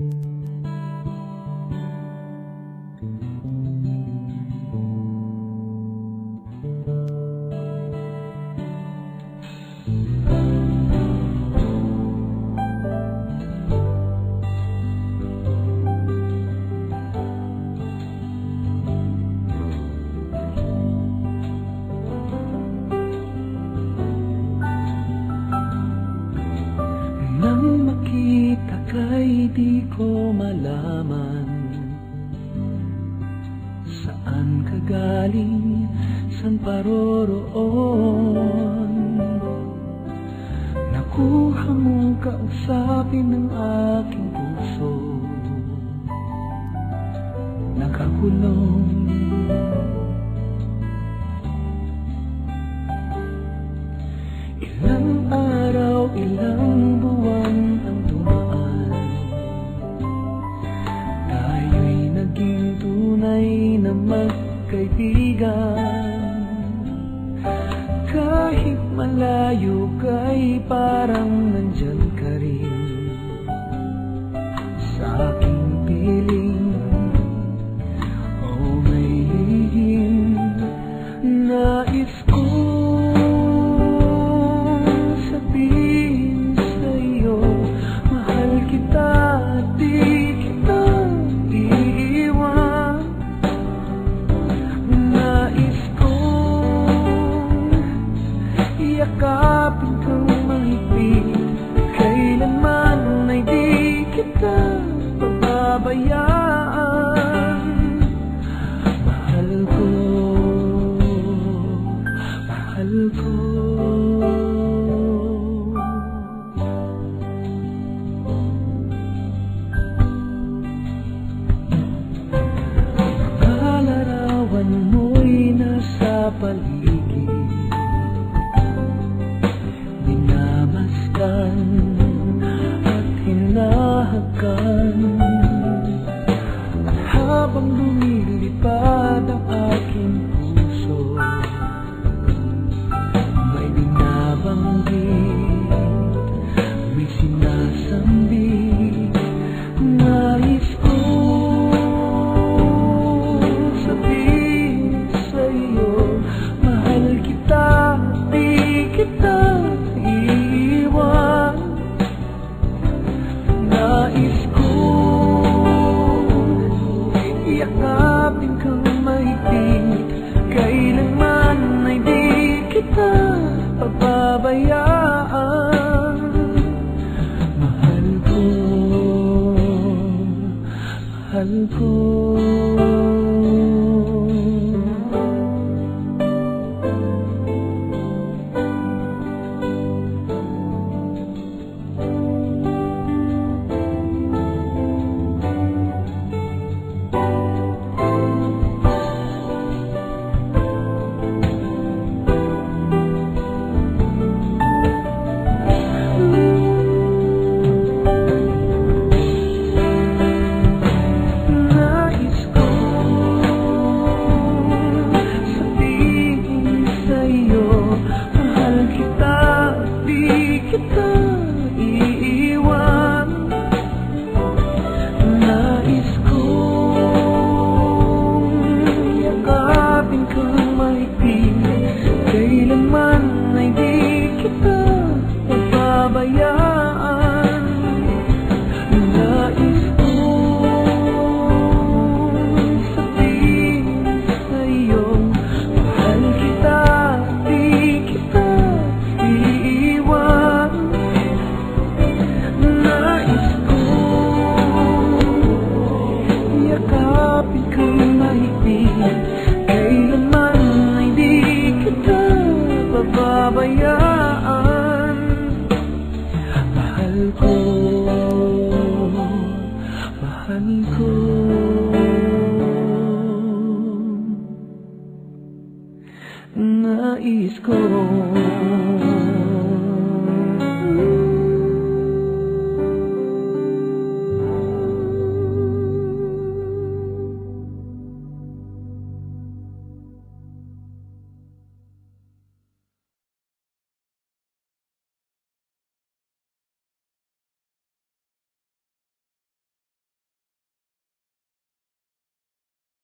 Nang makita ka'y di ko malaman saan ka galing, saan paroroon. Nakuha mong kausapin ng aking puso, nakakulong. Ilang araw, ilang buwan ang dumaan, tayo'y naging tunay na magkaibigan. Kahit malayo ka'y parang nandyan ka rin sa aking piling. Oh, may lihim nais ko yakapin kang mahigpit, kailanman ay di kita pababayaan. Mahal ko, mahal ko. Mga larawan mo'y nasa paligid, at hinahakan. At habang lumilipad ang aking puso, may binabanggit, may sinasambit. Nais kong sabihin sa'yo, mahal kita, di kita nais kong yakapin kang mahigpit, kailanman ay di kita pababayaan. Mahal ko, mahal ko. Nais ko